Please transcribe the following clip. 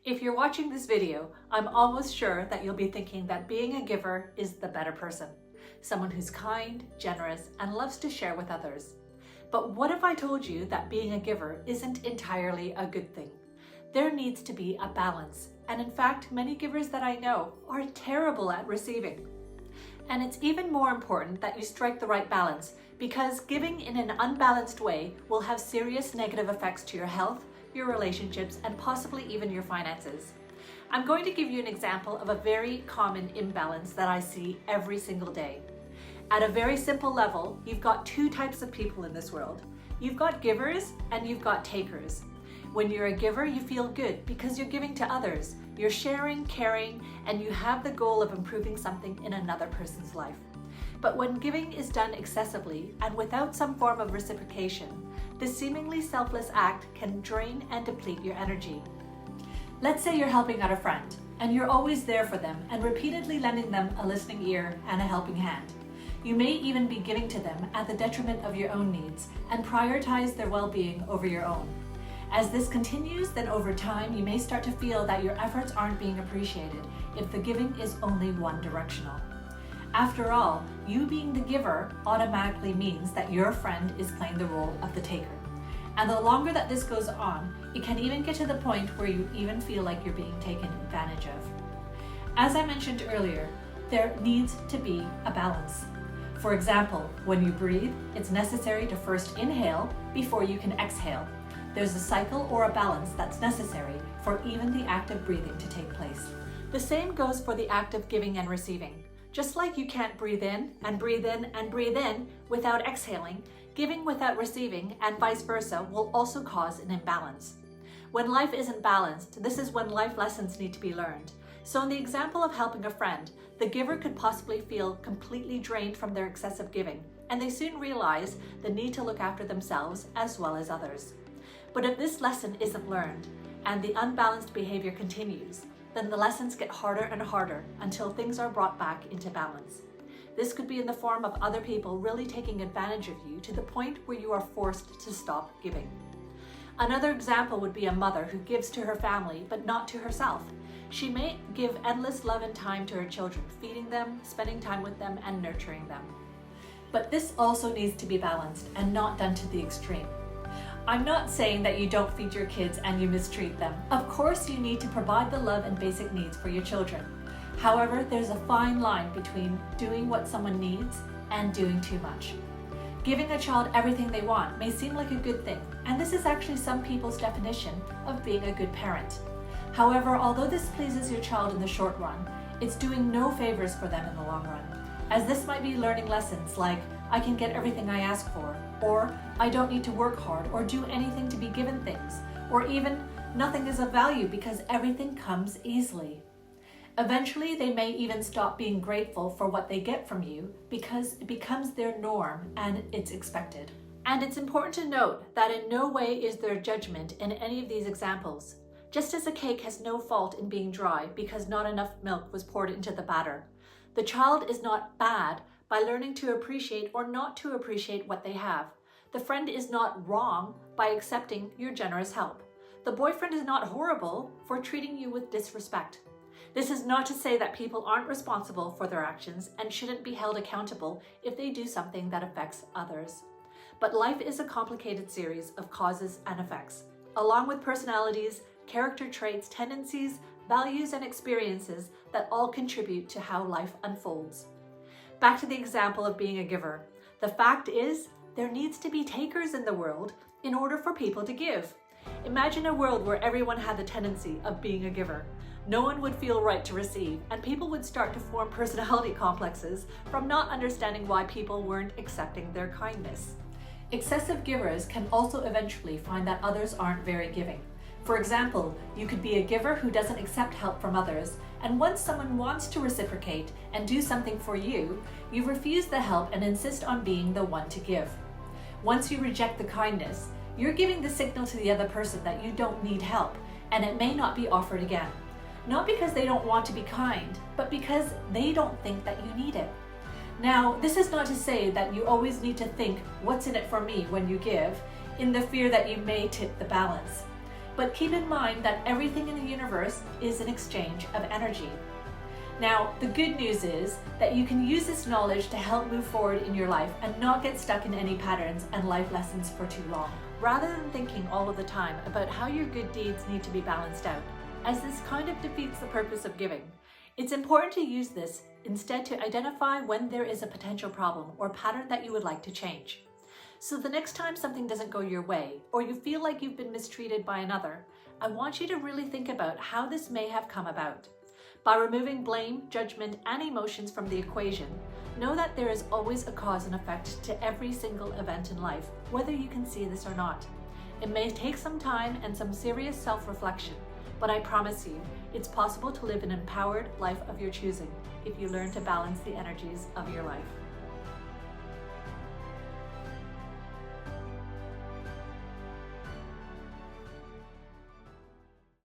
If you're watching this video, I'm almost sure that you'll be thinking that being a giver is the better person, someone who's kind, generous, and loves to share with others. But what if I told you that being a giver isn't entirely a good thing? There needs to be a balance, and in fact, many givers that I know are terrible at receiving. And it's even more important that you strike the right balance, because giving in an unbalanced way will have serious negative effects to your health, your relationships, and possibly even your finances. I'm going to give you an example of a very common imbalance that I see every single day. At a very simple level, you've got two types of people in this world. You've got givers and you've got takers. When you're a giver, you feel good because you're giving to others. You're sharing, caring, and you have the goal of improving something in another person's life. But when giving is done excessively and without some form of reciprocation, this seemingly selfless act can drain and deplete your energy. Let's say you're helping out a friend, and you're always there for them and repeatedly lending them a listening ear and a helping hand. You may even be giving to them at the detriment of your own needs and prioritize their well-being over your own. As this continues, then over time, you may start to feel that your efforts aren't being appreciated if the giving is only one directional. After all, you being the giver automatically means that your friend is playing the role of the taker. And the longer that this goes on, it can even get to the point where you even feel like you're being taken advantage of. As I mentioned earlier, there needs to be a balance. For example, when you breathe, it's necessary to first inhale before you can exhale. There's a cycle or a balance that's necessary for even the act of breathing to take place. The same goes for the act of giving and receiving. Just like you can't breathe in and breathe in and breathe in without exhaling, giving without receiving and vice versa will also cause an imbalance. When life isn't balanced, this is when life lessons need to be learned. So in the example of helping a friend, the giver could possibly feel completely drained from their excessive giving, and they soon realize the need to look after themselves as well as others. But if this lesson isn't learned and the unbalanced behavior continues, then the lessons get harder and harder until things are brought back into balance. This could be in the form of other people really taking advantage of you to the point where you are forced to stop giving. Another example would be a mother who gives to her family but not to herself. She may give endless love and time to her children, feeding them, spending time with them, and nurturing them. But this also needs to be balanced and not done to the extreme. I'm not saying that you don't feed your kids and you mistreat them. Of course, you need to provide the love and basic needs for your children. However, there's a fine line between doing what someone needs and doing too much. Giving a child everything they want may seem like a good thing, and this is actually some people's definition of being a good parent. However, although this pleases your child in the short run, it's doing no favors for them in the long run, as this might be learning lessons like, I can get everything I ask for, or I don't need to work hard or do anything to be given things, or even nothing is of value because everything comes easily. Eventually, they may even stop being grateful for what they get from you because it becomes their norm and it's expected. And it's important to note that in no way is there judgment in any of these examples. Just as a cake has no fault in being dry because not enough milk was poured into the batter, the child is not bad by learning to appreciate or not to appreciate what they have. The friend is not wrong by accepting your generous help. The boyfriend is not horrible for treating you with disrespect. This is not to say that people aren't responsible for their actions and shouldn't be held accountable if they do something that affects others. But life is a complicated series of causes and effects, along with personalities, character traits, tendencies, values, and experiences that all contribute to how life unfolds. Back to the example of being a giver. The fact is, there needs to be takers in the world in order for people to give. Imagine a world where everyone had the tendency of being a giver. No one would feel right to receive, and people would start to form personality complexes from not understanding why people weren't accepting their kindness. Excessive givers can also eventually find that others aren't very giving. For example, you could be a giver who doesn't accept help from others, and once someone wants to reciprocate and do something for you, you refuse the help and insist on being the one to give. Once you reject the kindness, you're giving the signal to the other person that you don't need help, and it may not be offered again. Not because they don't want to be kind, but because they don't think that you need it. Now, this is not to say that you always need to think, what's in it for me when you give, in the fear that you may tip the balance. But keep in mind that everything in the universe is an exchange of energy. Now, the good news is that you can use this knowledge to help move forward in your life and not get stuck in any patterns and life lessons for too long, rather than thinking all of the time about how your good deeds need to be balanced out, as this kind of defeats the purpose of giving. It's important to use this instead to identify when there is a potential problem or pattern that you would like to change. So the next time something doesn't go your way, or you feel like you've been mistreated by another, I want you to really think about how this may have come about. By removing blame, judgment, and emotions from the equation, know that there is always a cause and effect to every single event in life, whether you can see this or not. It may take some time and some serious self-reflection, but I promise you, it's possible to live an empowered life of your choosing if you learn to balance the energies of your life.